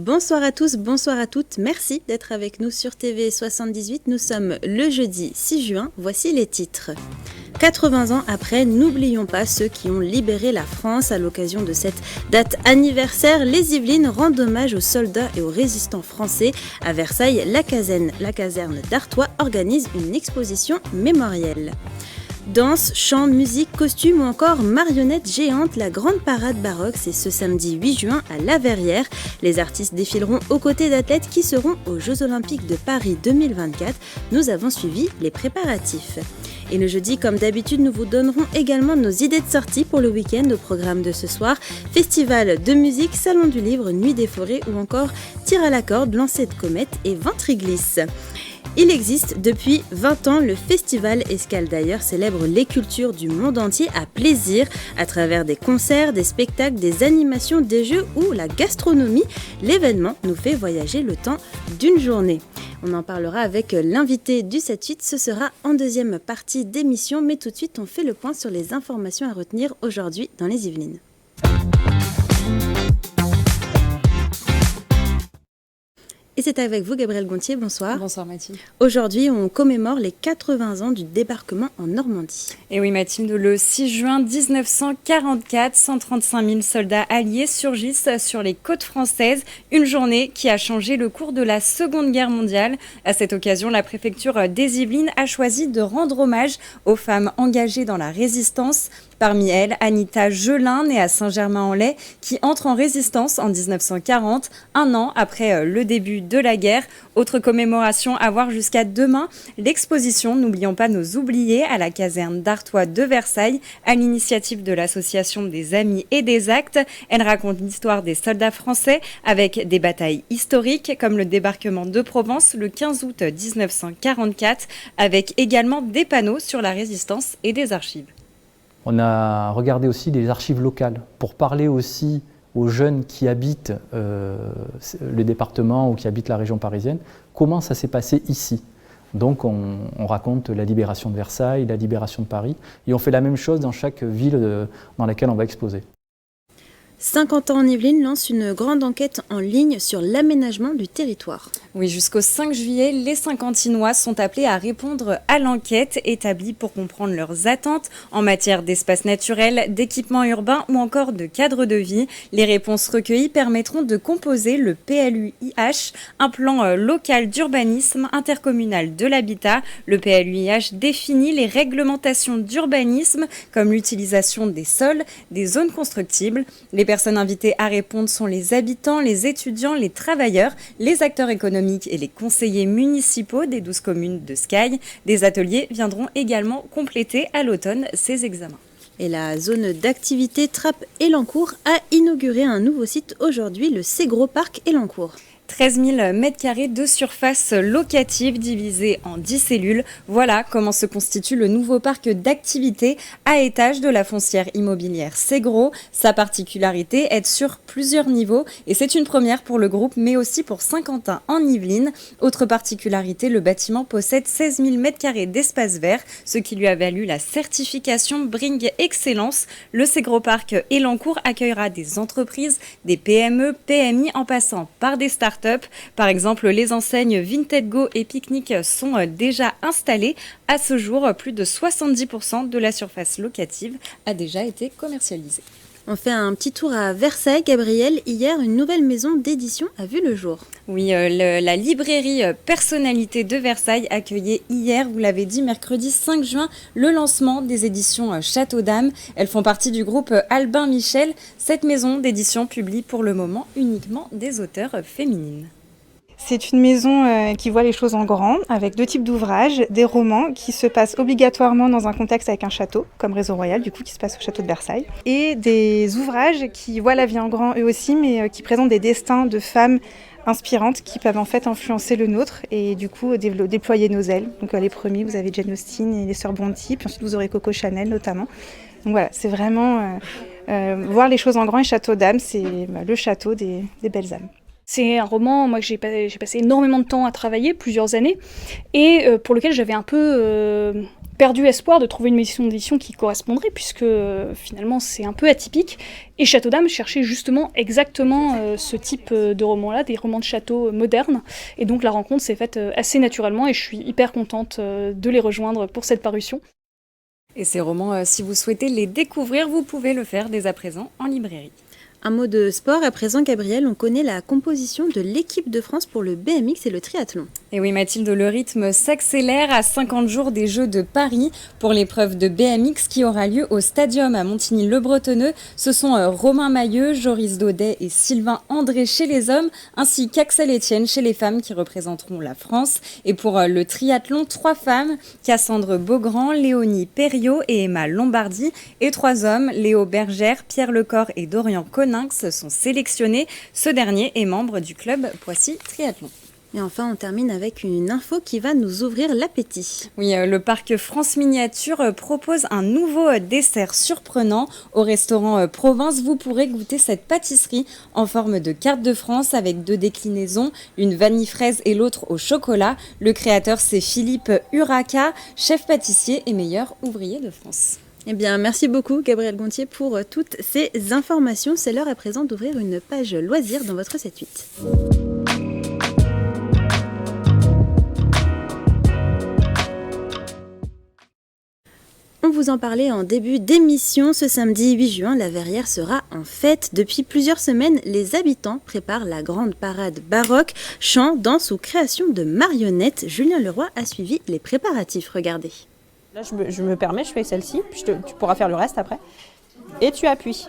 Bonsoir à tous, bonsoir à toutes. Merci d'être avec nous sur TV 78. Nous sommes le jeudi 6 juin. Voici les titres. 80 ans après, n'oublions pas ceux qui ont libéré la France. À l'occasion de cette date anniversaire, les Yvelines rendent hommage aux soldats et aux résistants français. À Versailles, la caserne d'Artois organise une exposition mémorielle. Danse, chant, musique, costumes ou encore marionnettes géantes, la grande parade baroque, c'est ce samedi 8 juin à La Verrière. Les artistes défileront aux côtés d'athlètes qui seront aux Jeux Olympiques de Paris 2024. Nous avons suivi les préparatifs. Et le jeudi, comme d'habitude, nous vous donnerons également nos idées de sortie pour le week-end au programme de ce soir. Festival de musique, salon du livre, nuit des forêts ou encore tir à la corde, lancer de comète et ventriglisse. Il existe depuis 20 ans, le Festival Escale d'ailleurs célèbre les cultures du monde entier à plaisir à travers des concerts, des spectacles, des animations, des jeux ou la gastronomie. L'événement nous fait voyager le temps d'une journée. On en parlera avec l'invité du 7-8, ce sera en deuxième partie d'émission, mais tout de suite on fait le point sur les informations à retenir aujourd'hui dans les Yvelines. Et c'est avec vous, Gabrielle Gontier, bonsoir. Bonsoir Mathilde. Aujourd'hui, on commémore les 80 ans du débarquement en Normandie. Et oui Mathilde, le 6 juin 1944, 135 000 soldats alliés surgissent sur les côtes françaises. Une journée qui a changé le cours de la Seconde Guerre mondiale. À cette occasion, la préfecture des Yvelines a choisi de rendre hommage aux femmes engagées dans la résistance. Parmi elles, Anita Gelin, née à Saint-Germain-en-Laye, qui entre en résistance en 1940, un an après le début de la guerre. Autre commémoration à voir jusqu'à demain, l'exposition N'oublions pas nos oubliés à la caserne d'Artois de Versailles, à l'initiative de l'association des Amis et des Actes. Elle raconte l'histoire des soldats français avec des batailles historiques comme le débarquement de Provence le 15 août 1944, avec également des panneaux sur la résistance et des archives. On a regardé aussi des archives locales pour parler aussi aux jeunes qui habitent le département ou qui habitent la région parisienne, comment ça s'est passé ici. Donc on raconte la libération de Versailles, la libération de Paris, et on fait la même chose dans chaque ville dans laquelle on va exposer. 50 ans en Yvelines lance une grande enquête en ligne sur l'aménagement du territoire. Oui, jusqu'au 5 juillet, les Saint-Quentinois sont appelés à répondre à l'enquête établie pour comprendre leurs attentes en matière d'espace naturel, d'équipements urbains ou encore de cadre de vie. Les réponses recueillies permettront de composer le PLUIH, un plan local d'urbanisme intercommunal de l'habitat. Le PLUIH définit les réglementations d'urbanisme comme l'utilisation des sols, des zones constructibles. Les personnes invitées à répondre sont les habitants, les étudiants, les travailleurs, les acteurs économiques et les conseillers municipaux des 12 communes de Sky. Des ateliers viendront également compléter à l'automne ces examens. Et la zone d'activité Trappes-Elancourt a inauguré un nouveau site aujourd'hui, le Ségros Parc Elancourt. 13 000 m² de surface locative divisée en 10 cellules. Voilà comment se constitue le nouveau parc d'activités à étage de la foncière immobilière Ségros. Sa particularité est sur plusieurs niveaux et c'est une première pour le groupe mais aussi pour Saint-Quentin en Yvelines. Autre particularité, le bâtiment possède 16 000 m² d'espace vert, ce qui lui a valu la certification Bring Excellence. Le Ségros Parc Elancourt accueillera des entreprises, des PME, PMI en passant par des startups. Par exemple, les enseignes Vinted Go et Picnic sont déjà installées. À ce jour, plus de 70% de la surface locative a déjà été commercialisée. On fait un petit tour à Versailles, Gabrielle. Hier, une nouvelle maison d'édition a vu le jour. Oui, la librairie Personnalité de Versailles accueillait hier, vous l'avez dit, mercredi 5 juin, le lancement des éditions Château d'Âme. Elles font partie du groupe Albin Michel. Cette maison d'édition publie pour le moment uniquement des auteurs féminines. C'est une maison qui voit les choses en grand, avec deux types d'ouvrages, des romans qui se passent obligatoirement dans un contexte avec un château, comme Réseau Royal, du coup, qui se passe au château de Versailles, et des ouvrages qui voient la vie en grand eux aussi, mais qui présentent des destins de femmes inspirantes qui peuvent en fait influencer le nôtre et du coup déployer nos ailes. Donc les premiers, vous avez Jane Austen et les sœurs Brontë, puis ensuite vous aurez Coco Chanel notamment. Donc voilà, c'est vraiment voir les choses en grand, et Château d'Âme, c'est le château des belles âmes. C'est un roman, moi, que j'ai passé énormément de temps à travailler, plusieurs années, et pour lequel j'avais un peu perdu espoir de trouver une maison d'édition qui correspondrait, puisque finalement c'est un peu atypique. Et Château d'Âme cherchait justement exactement ce type de romans-là, des romans de château modernes. Et donc la rencontre s'est faite assez naturellement et je suis hyper contente de les rejoindre pour cette parution. Et ces romans, si vous souhaitez les découvrir, vous pouvez le faire dès à présent en librairie. Un mot de sport, à présent Gabriel, on connaît la composition de l'équipe de France pour le BMX et le triathlon. Et oui Mathilde, le rythme s'accélère à 50 jours des Jeux de Paris pour l'épreuve de BMX qui aura lieu au Stadium à Montigny-le-Bretonneux. Ce sont Romain Mailleux, Joris Daudet et Sylvain André chez les hommes, ainsi qu'Axel Etienne chez les femmes qui représenteront la France. Et pour le triathlon, 3 femmes, Cassandre Beaugrand, Léonie Perriot et Emma Lombardi, et 3 hommes, Léo Bergère, Pierre Lecor et Dorian Coninx sont sélectionnés. Ce dernier est membre du club Poissy Triathlon. Et enfin, on termine avec une info qui va nous ouvrir l'appétit. Oui, le parc France Miniature propose un nouveau dessert surprenant. Au restaurant Provence, vous pourrez goûter cette pâtisserie en forme de carte de France avec 2 déclinaisons, une vanille fraise et l'autre au chocolat. Le créateur, c'est Philippe Uraka, chef pâtissier et meilleur ouvrier de France. Eh bien, merci beaucoup Gabriel Gontier pour toutes ces informations. C'est l'heure à présent d'ouvrir une page loisirs dans votre 7-8. On vous en parlait en début d'émission. Ce samedi 8 juin, la Verrière sera en fête. Depuis plusieurs semaines, les habitants préparent la grande parade baroque, chant, danse ou création de marionnettes. Julien Leroy a suivi les préparatifs. Regardez. Là, je me permets, je fais celle-ci, puis tu pourras faire le reste après. Et tu appuies.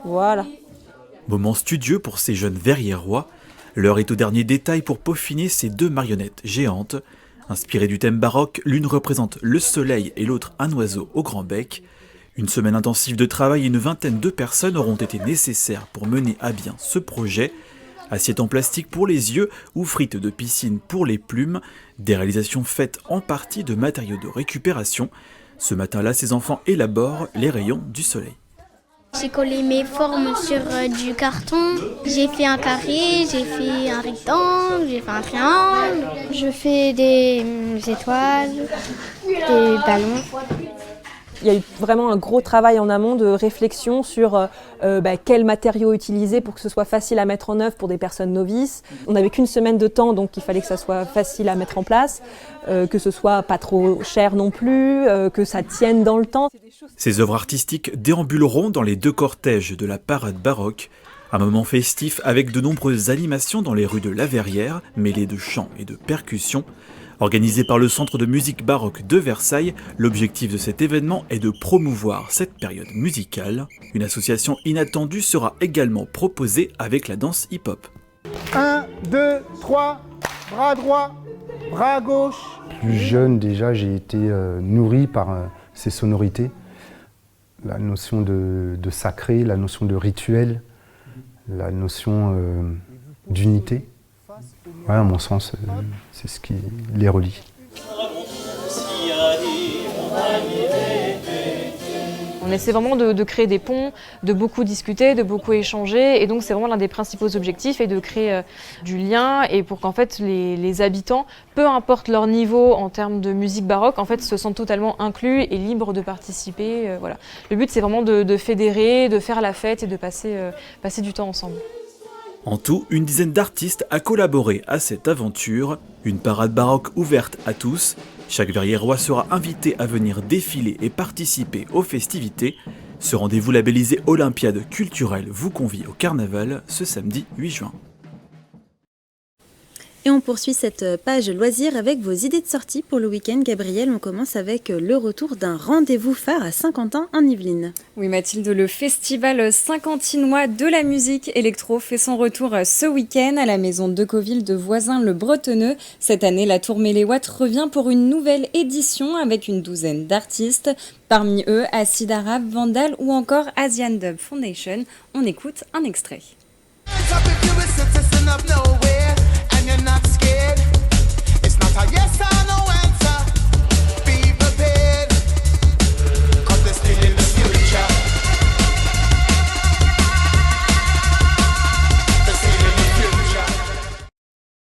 Voilà. Moment studieux pour ces jeunes verriérois. L'heure est au dernier détail pour peaufiner ces 2 marionnettes géantes. Inspirées du thème baroque, l'une représente le soleil et l'autre un oiseau au grand bec. Une semaine intensive de travail et une vingtaine de personnes auront été nécessaires pour mener à bien ce projet. Assiettes en plastique pour les yeux ou frites de piscine pour les plumes, des réalisations faites en partie de matériaux de récupération. Ce matin-là, ces enfants élaborent les rayons du soleil. J'ai collé mes formes sur du carton, j'ai fait un carré, j'ai fait un rectangle, j'ai fait un triangle. Je fais des étoiles, des ballons. Il y a eu vraiment un gros travail en amont de réflexion sur quels matériaux utiliser pour que ce soit facile à mettre en œuvre pour des personnes novices. On n'avait qu'une semaine de temps, donc il fallait que ça soit facile à mettre en place, que ce soit pas trop cher non plus, que ça tienne dans le temps. Ces œuvres artistiques déambuleront dans les 2 cortèges de la parade baroque. Un moment festif avec de nombreuses animations dans les rues de la Verrière, mêlées de chants et de percussions. Organisé par le Centre de musique baroque de Versailles, l'objectif de cet événement est de promouvoir cette période musicale. Une association inattendue sera également proposée avec la danse hip-hop. 1, 2, 3, bras droit, bras gauche. Plus jeune déjà, j'ai été nourri par ces sonorités. La notion de sacré, la notion de rituel, la notion d'unité. Ouais, à mon sens, c'est ce qui les relie. On essaie vraiment de créer des ponts, de beaucoup discuter, de beaucoup échanger. Et donc c'est vraiment l'un des principaux objectifs, et de créer du lien, et pour qu'en fait les habitants, peu importe leur niveau en termes de musique baroque, en fait se sentent totalement inclus et libres de participer. Voilà. Le but c'est vraiment de fédérer, de faire la fête et de passer du temps ensemble. En tout, une dizaine d'artistes a collaboré à cette aventure, une parade baroque ouverte à tous. Chaque verriérois sera invité à venir défiler et participer aux festivités. Ce rendez-vous labellisé Olympiade culturelle vous convie au carnaval ce samedi 8 juin. Et on poursuit cette page loisirs avec vos idées de sortie pour le week-end. Gabriel, on commence avec le retour d'un rendez-vous phare à Saint-Quentin en Yvelines. Oui Mathilde, le festival saint-quentinois de la musique électro fait son retour ce week-end à la maison de Decauville de Voisins-le-Bretonneux. Cette année, la Tour Méléwatt revient pour une nouvelle édition avec une douzaine d'artistes. Parmi eux, Acid Arabe, Vandal ou encore Asian Dub Foundation. On écoute un extrait.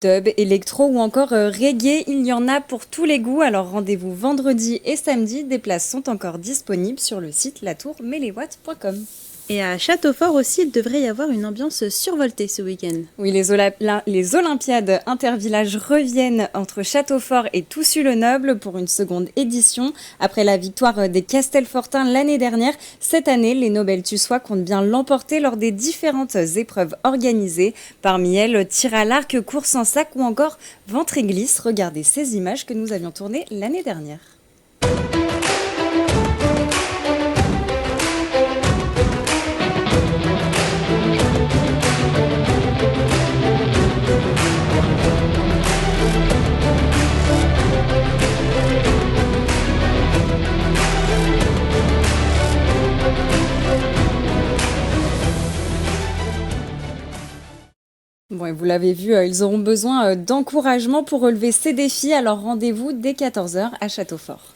Dub, électro ou encore reggae, il y en a pour tous les goûts. Alors rendez-vous vendredi et samedi, des places sont encore disponibles sur le site latourmeléwatt.com. Et à Châteaufort aussi, il devrait y avoir une ambiance survoltée ce week-end. Oui, les Olympiades intervillages reviennent entre Châteaufort et Toussus-le-Noble pour une seconde édition. Après la victoire des Castelfortins l'année dernière, cette année, les Nobel-Tussois comptent bien l'emporter lors des différentes épreuves organisées. Parmi elles, tir à l'arc, course en sac ou encore ventre et glisse. Regardez ces images que nous avions tournées l'année dernière. Bon, et vous l'avez vu, ils auront besoin d'encouragement pour relever ces défis. Alors rendez-vous dès 14h à Châteaufort.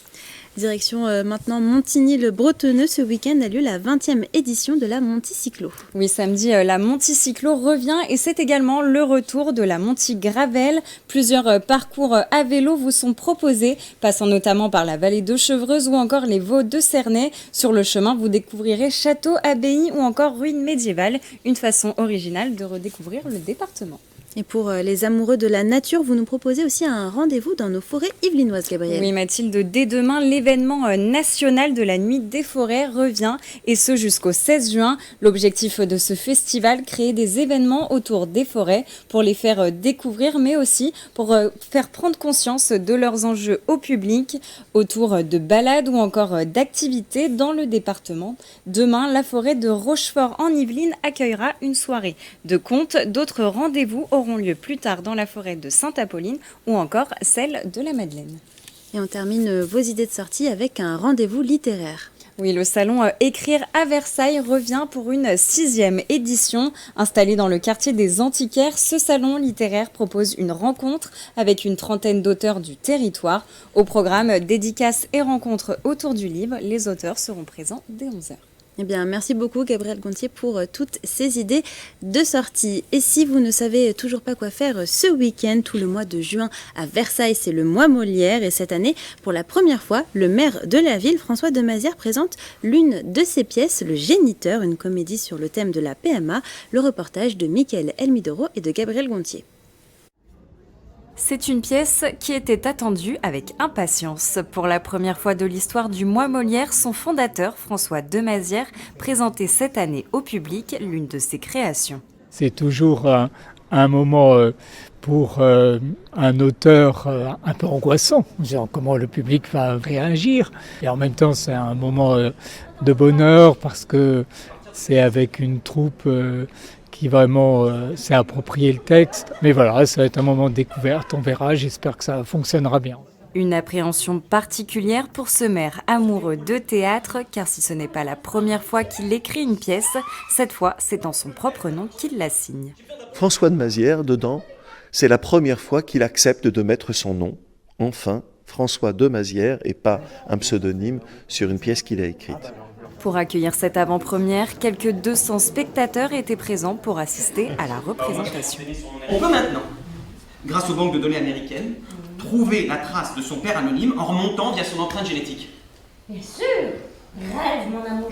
Direction maintenant Montigny-le-Bretonneux. Ce week-end a lieu la 20e édition de la Monti-Cyclo. Oui, samedi, la Monti-Cyclo revient et c'est également le retour de la Monti-Gravel. Plusieurs parcours à vélo vous sont proposés, passant notamment par la vallée de Chevreuse ou encore les Vaux de Cernay. Sur le chemin, vous découvrirez châteaux, abbayes ou encore ruines médiévales. Une façon originale de redécouvrir le département. Et pour les amoureux de la nature, vous nous proposez aussi un rendez-vous dans nos forêts yvelinoises, Gabrielle. Oui, Mathilde, dès demain, l'événement national de la Nuit des forêts revient, et ce jusqu'au 16 juin. L'objectif de ce festival, créer des événements autour des forêts pour les faire découvrir, mais aussi pour faire prendre conscience de leurs enjeux au public, autour de balades ou encore d'activités dans le département. Demain, la forêt de Rochefort en Yvelines accueillera une soirée de contes. D'autres rendez-vous auront lieu plus tard dans la forêt de Sainte-Apolline ou encore celle de la Madeleine. Et on termine vos idées de sortie avec un rendez-vous littéraire. Oui, le salon Écrire à Versailles revient pour une 6e édition. Installé dans le quartier des Antiquaires, ce salon littéraire propose une rencontre avec une trentaine d'auteurs du territoire. Au programme, dédicaces et rencontres autour du livre, les auteurs seront présents dès 11h. Eh bien, merci beaucoup Gabrielle Gontier pour toutes ces idées de sortie. Et si vous ne savez toujours pas quoi faire ce week-end, tout le mois de juin à Versailles, c'est le mois Molière. Et cette année, pour la première fois, le maire de la ville, François de Mazières, présente l'une de ses pièces, Le Géniteur, une comédie sur le thème de la PMA. Le reportage de Mickaël Elmidoro et de Gabrielle Gontier. C'est une pièce qui était attendue avec impatience. Pour la première fois de l'histoire du mois Molière, son fondateur, François de Mazières, présentait cette année au public l'une de ses créations. C'est toujours un moment pour un auteur un peu angoissant, genre comment le public va réagir. Et en même temps, c'est un moment de bonheur parce que c'est avec une troupe qui vraiment s'est approprié le texte. Mais voilà, ça va être un moment de découverte, on verra, j'espère que ça fonctionnera bien. Une appréhension particulière pour ce maire amoureux de théâtre, car si ce n'est pas la première fois qu'il écrit une pièce, cette fois c'est en son propre nom qu'il la signe. François de Mazières, dedans, c'est la première fois qu'il accepte de mettre son nom, enfin, François de Mazières, et pas un pseudonyme sur une pièce qu'il a écrite. Pour accueillir cette avant-première, quelques 200 spectateurs étaient présents pour assister à la représentation. On peut maintenant, grâce aux banques de données américaines, trouver la trace de son père anonyme en remontant via son empreinte génétique. Bien sûr, rêve mon amour.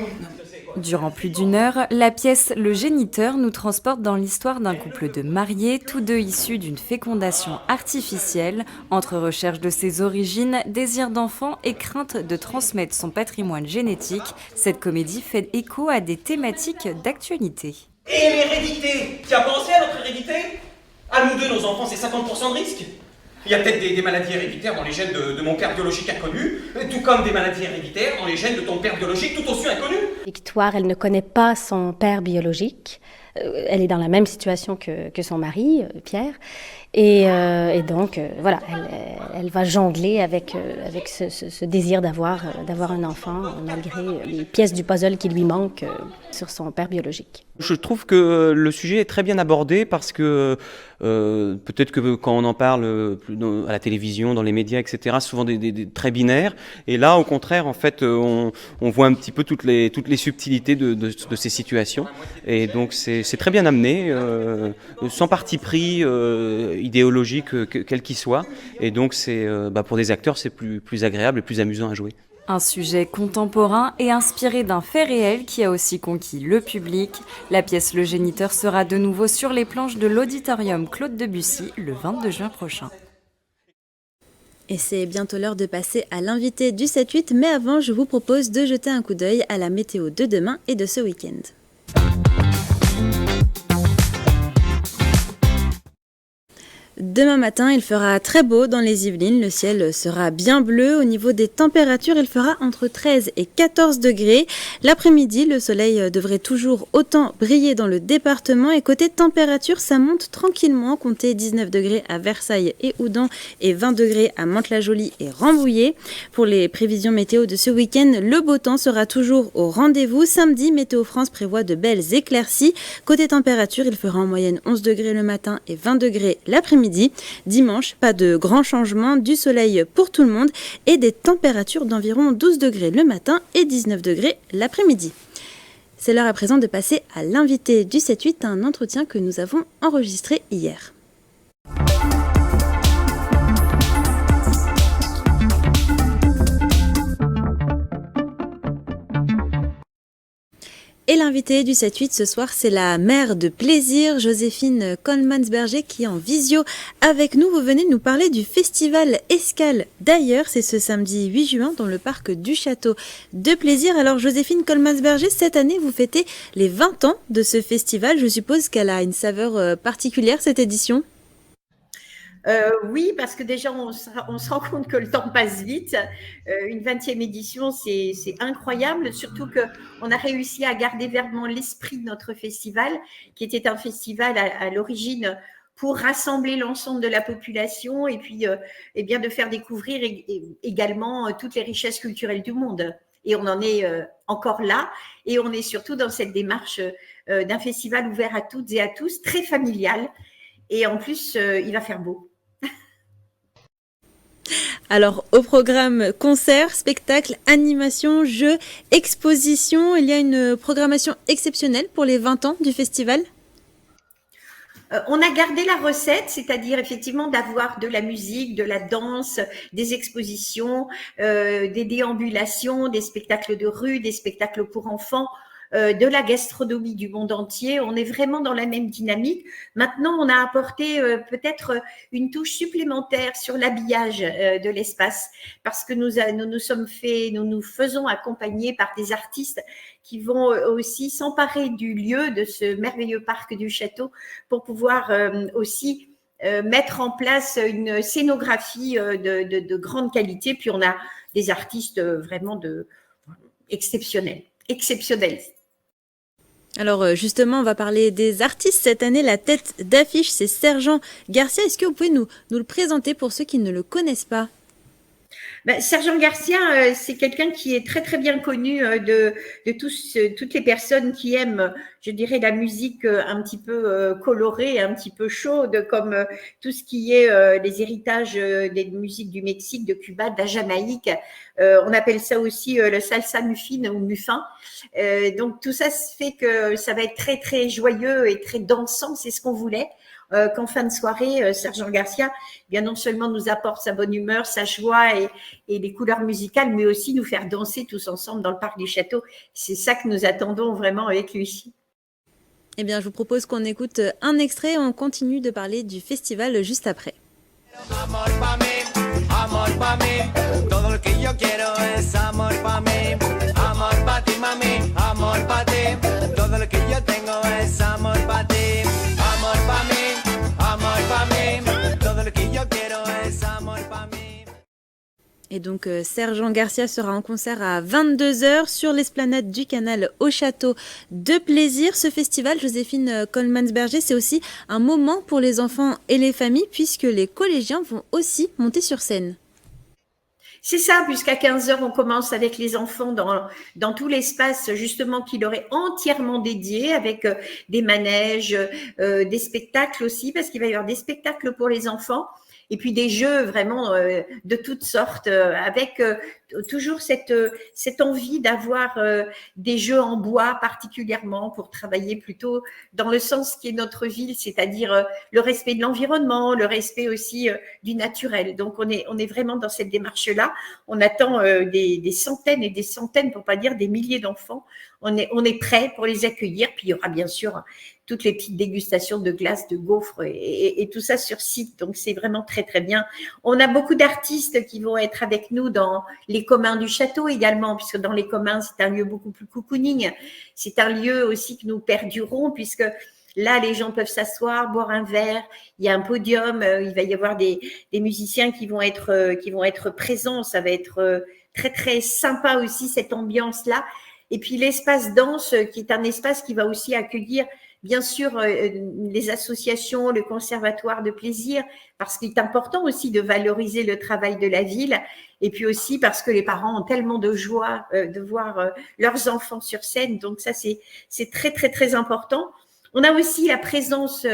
Durant plus d'une heure, la pièce Le Géniteur nous transporte dans l'histoire d'un couple de mariés, tous deux issus d'une fécondation artificielle. Entre recherche de ses origines, désir d'enfant et crainte de transmettre son patrimoine génétique, cette comédie fait écho à des thématiques d'actualité. Et l'hérédité? Tu as pensé à notre hérédité? À nous deux, nos enfants, c'est 50% de risque. Il y a peut-être des maladies héréditaires dans les gènes de mon père biologique inconnu, tout comme des maladies héréditaires dans les gènes de ton père biologique tout aussi inconnu. Victoire, elle ne connaît pas son père biologique. Elle est dans la même situation que son mari, Pierre. Et donc, voilà, elle va jongler avec ce désir d'avoir un enfant, malgré les pièces du puzzle qui lui manquent sur son père biologique. Je trouve que le sujet est très bien abordé parce que peut-être que quand on en parle à la télévision, dans les médias, etc., souvent des très binaires. Et là, au contraire, en fait, on voit un petit peu toutes les subtilités de ces situations. Et donc, c'est c'est très bien amené, sans parti pris idéologique quel qu'il soit. Et donc, pour des acteurs, c'est plus agréable et plus amusant à jouer. Un sujet contemporain et inspiré d'un fait réel qui a aussi conquis le public. La pièce Le Géniteur sera de nouveau sur les planches de l'auditorium Claude Debussy le 22 juin prochain. Et c'est bientôt l'heure de passer à l'invité du 7-8, mais avant, je vous propose de jeter un coup d'œil à la météo de demain et de ce week-end. Demain matin, il fera très beau dans les Yvelines. Le ciel sera bien bleu. Au niveau des températures, il fera entre 13 et 14 degrés. L'après-midi, le soleil devrait toujours autant briller dans le département. Et côté température, ça monte tranquillement. Comptez 19 degrés à Versailles et Houdan et 20 degrés à Mantes-la-Jolie et Rambouillet. Pour les prévisions météo de ce week-end, le beau temps sera toujours au rendez-vous. Samedi, Météo France prévoit de belles éclaircies. Côté température, il fera en moyenne 11 degrés le matin et 20 degrés l'après-midi. Dimanche, pas de grands changements, du soleil pour tout le monde et des températures d'environ 12 degrés le matin et 19 degrés l'après-midi. C'est l'heure à présent de passer à l'invité du 7-8, un entretien que nous avons enregistré hier. Et l'invitée du 7-8 ce soir, c'est la mère de Plaisir, Joséphine Coleman-Berger, qui est en visio avec nous. Vous venez nous parler du festival Escale d'ailleurs. C'est ce samedi 8 juin dans le parc du Château de Plaisir. Alors Joséphine Coleman-Berger, cette année, vous fêtez les 20 ans de ce festival. Je suppose qu'elle a une saveur particulière, cette édition. Oui, parce que déjà, on se rend compte que le temps passe vite. Une 20e édition, c'est incroyable, surtout qu'on a réussi à garder vraiment l'esprit de notre festival, qui était un festival à l'origine pour rassembler l'ensemble de la population et puis eh bien, de faire découvrir également toutes les richesses culturelles du monde. Et on en est encore là, et on est surtout dans cette démarche d'un festival ouvert à toutes et à tous, très familial. Et en plus, il va faire beau. Alors, au programme concert, spectacle, animation, jeux, exposition, il y a une programmation exceptionnelle pour les 20 ans du festival. On a gardé la recette, c'est-à-dire effectivement d'avoir de la musique, de la danse, des expositions, des déambulations, des spectacles de rue, des spectacles pour enfants, de la gastronomie du monde entier. On est vraiment dans la même dynamique. Maintenant, on a apporté peut-être une touche supplémentaire sur l'habillage de l'espace, parce que nous nous faisons accompagner par des artistes qui vont aussi s'emparer du lieu, de ce merveilleux parc du château, pour pouvoir aussi mettre en place une scénographie de grande qualité. Puis on a des artistes vraiment exceptionnels. Alors justement, on va parler des artistes. Cette année, la tête d'affiche, c'est Sergent Garcia. Est-ce que vous pouvez nous le présenter pour ceux qui ne le connaissent pas ? Sergent Garcia, c'est quelqu'un qui est très très bien connu de toutes les personnes qui aiment, je dirais, la musique un petit peu colorée, un petit peu chaude, comme tout ce qui est les héritages des musiques du Mexique, de Cuba, de la Jamaïque. On appelle ça aussi le salsa muffin ou muffin. Donc tout ça fait que ça va être très très joyeux et très dansant, c'est ce qu'on voulait. Qu'en fin de soirée, Sergent Garcia, bien non seulement nous apporte sa bonne humeur, sa joie et les couleurs musicales, mais aussi nous faire danser tous ensemble dans le parc du château. C'est ça que nous attendons vraiment avec lui. Eh bien, je vous propose qu'on écoute un extrait. On continue de parler du festival juste après. Amor pa mí, todo lo que yo quiero es amor pa mí, amor pa ti mami, amor pa ti, todo lo que yo tengo es amor pa ti, amor pa mí, todo lo que yo quiero es amor pa mí. Et donc Sergent Garcia sera en concert à 22h sur l'esplanade du Canal au Château de Plaisir. Ce festival, Joséphine Coleman-Berger, c'est aussi un moment pour les enfants et les familles puisque les collégiens vont aussi monter sur scène. C'est ça, puisqu'à 15h, on commence avec les enfants dans tout l'espace justement qui leur est entièrement dédié, avec des manèges, des spectacles aussi, parce qu'il va y avoir des spectacles pour les enfants, et puis des jeux vraiment de toutes sortes, avec toujours cette envie d'avoir des jeux en bois particulièrement pour travailler plutôt dans le sens qui est notre ville, c'est-à-dire le respect de l'environnement, le respect aussi du naturel. Donc on est vraiment dans cette démarche-là. On attend des centaines et des centaines, pour pas dire des milliers d'enfants. On est prêt pour les accueillir. Puis il y aura bien sûr toutes les petites dégustations de glace, de gaufres et tout ça sur site. Donc, c'est vraiment très, très bien. On a beaucoup d'artistes qui vont être avec nous dans les communs du château également, puisque dans les communs, c'est un lieu beaucoup plus cocooning. C'est un lieu aussi que nous perdurons, puisque là, les gens peuvent s'asseoir, boire un verre. Il y a un podium. Il va y avoir des musiciens qui vont être présents. Ça va être très, très sympa aussi, cette ambiance-là. Et puis, l'espace danse, qui est un espace qui va aussi accueillir bien sûr, les associations, le conservatoire de plaisir, parce qu'il est important aussi de valoriser le travail de la ville, et puis aussi parce que les parents ont tellement de joie de voir leurs enfants sur scène. Donc ça, c'est très, très, très important. On a aussi la présence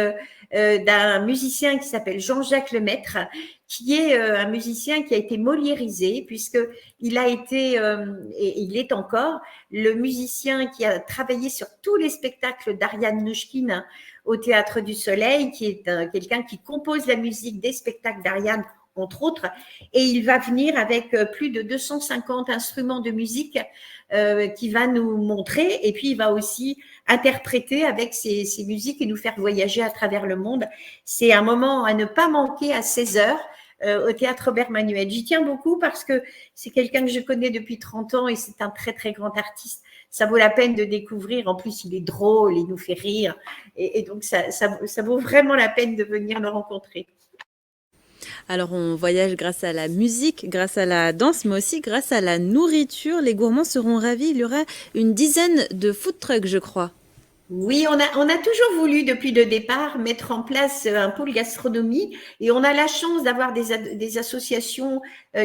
d'un musicien qui s'appelle Jean-Jacques Lemaître, qui est un musicien qui a été moliérisé, puisqu'il a été, et il est encore, le musicien qui a travaillé sur tous les spectacles d'Ariane Nouchkine au Théâtre du Soleil, qui est quelqu'un qui compose la musique des spectacles d'Ariane, entre autres, et il va venir avec plus de 250 instruments de musique qui va nous montrer, et puis il va aussi interpréter avec ces musiques et nous faire voyager à travers le monde. C'est un moment à ne pas manquer à 16h au Théâtre Robert Manuel. J'y tiens beaucoup parce que c'est quelqu'un que je connais depuis 30 ans et c'est un très, très grand artiste. Ça vaut la peine de découvrir. En plus, il est drôle, il nous fait rire. Et donc, ça vaut vraiment la peine de venir le rencontrer. Alors on voyage grâce à la musique, grâce à la danse, mais aussi grâce à la nourriture. Les gourmands seront ravis. Il y aura une dizaine de food trucks, je crois. Oui, on a toujours voulu depuis le départ mettre en place un pôle gastronomie et on a la chance d'avoir des associations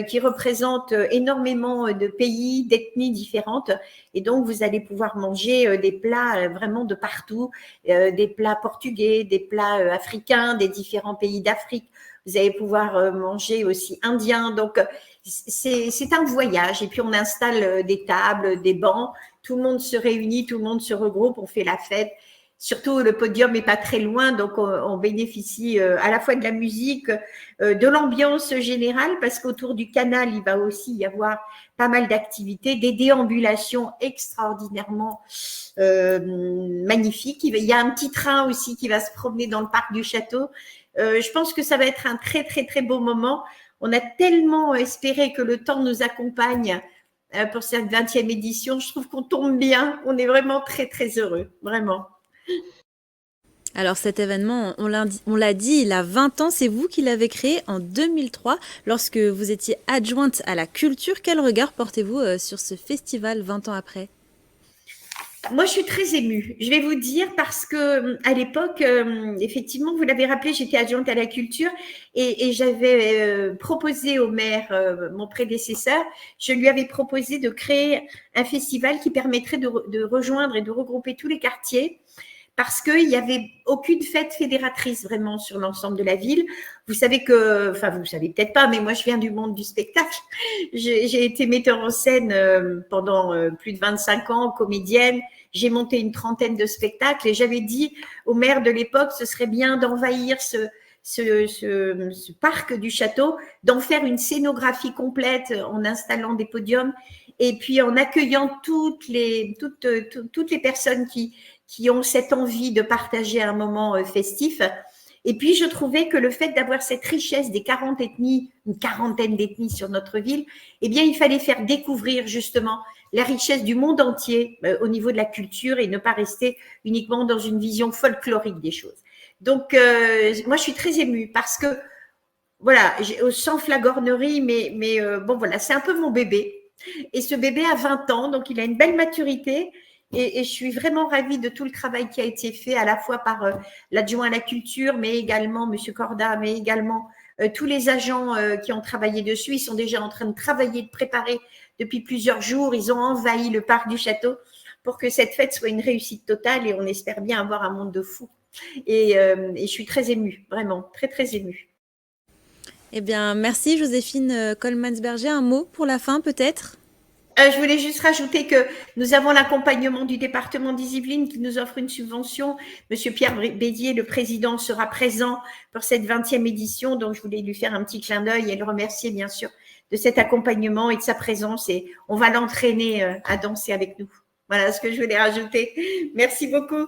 qui représentent énormément de pays, d'ethnies différentes et donc vous allez pouvoir manger des plats vraiment de partout, des plats portugais, des plats africains, des différents pays d'Afrique. Vous allez pouvoir manger aussi indien. Donc, c'est un voyage. Et puis, on installe des tables, des bancs. Tout le monde se réunit, tout le monde se regroupe, on fait la fête. Surtout, le podium n'est pas très loin, donc on bénéficie à la fois de la musique, de l'ambiance générale, parce qu'autour du canal, il va aussi y avoir pas mal d'activités, des déambulations extraordinairement magnifiques. Il y a un petit train aussi qui va se promener dans le parc du château. Je pense que ça va être un très, très, très beau moment. On a tellement espéré que le temps nous accompagne pour cette 20e édition. Je trouve qu'on tombe bien. On est vraiment très, très heureux. Vraiment. Alors cet événement, on l'a dit, il a 20 ans. C'est vous qui l'avez créé en 2003 lorsque vous étiez adjointe à la culture. Quel regard portez-vous sur ce festival 20 ans après ? Moi, je suis très émue. Je vais vous dire parce que à l'époque, effectivement, vous l'avez rappelé, j'étais adjointe à la culture et j'avais proposé au maire, mon prédécesseur, je lui avais proposé de créer un festival qui permettrait de rejoindre et de regrouper tous les quartiers parce qu'il n'y avait aucune fête fédératrice vraiment sur l'ensemble de la ville. Vous savez que, enfin vous ne savez peut-être pas, mais moi je viens du monde du spectacle. J'ai été metteur en scène pendant plus de 25 ans, comédienne. J'ai monté une trentaine de spectacles et j'avais dit au maire de l'époque, ce serait bien d'envahir ce parc du château, d'en faire une scénographie complète en installant des podiums et puis en accueillant toutes les personnes qui ont cette envie de partager un moment festif. Et puis, je trouvais que le fait d'avoir cette richesse des 40 ethnies, une quarantaine d'ethnies sur notre ville, eh bien, il fallait faire découvrir justement la richesse du monde entier au niveau de la culture et ne pas rester uniquement dans une vision folklorique des choses. Donc, moi, je suis très émue parce que, voilà, sans flagornerie, mais bon, voilà, c'est un peu mon bébé. Et ce bébé a 20 ans, donc il a une belle maturité. Et je suis vraiment ravie de tout le travail qui a été fait à la fois par l'adjoint à la culture, mais également M. Corda, mais également tous les agents qui ont travaillé dessus. Ils sont déjà en train de travailler, de préparer depuis plusieurs jours. Ils ont envahi le parc du château pour que cette fête soit une réussite totale et on espère bien avoir un monde de fous. Et je suis très émue, vraiment, très, très émue. Eh bien, merci Joséphine Coleman-Berger. Un mot pour la fin peut-être ? Je voulais juste rajouter que nous avons l'accompagnement du département des Yvelines qui nous offre une subvention. Monsieur Pierre Bédier, le président, sera présent pour cette 20e édition. Donc, je voulais lui faire un petit clin d'œil et le remercier, bien sûr, de cet accompagnement et de sa présence. Et on va l'entraîner à danser avec nous. Voilà ce que je voulais rajouter. Merci beaucoup.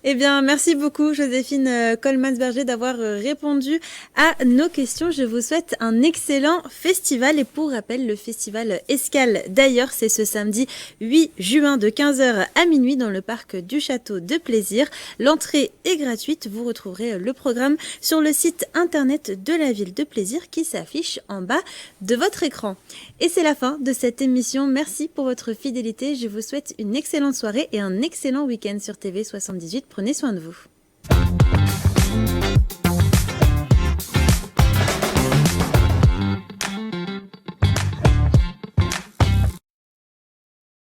Eh bien, merci beaucoup Joséphine Coleman-Berger d'avoir répondu à nos questions. Je vous souhaite un excellent festival. Et pour rappel, le festival Escale d'ailleurs, c'est ce samedi 8 juin de 15h à minuit dans le parc du Château de Plaisir. L'entrée est gratuite. Vous retrouverez le programme sur le site internet de la ville de Plaisir qui s'affiche en bas de votre écran. Et c'est la fin de cette émission. Merci pour votre fidélité. Je vous souhaite une excellente soirée et un excellent week-end sur TV 78. Prenez soin de vous.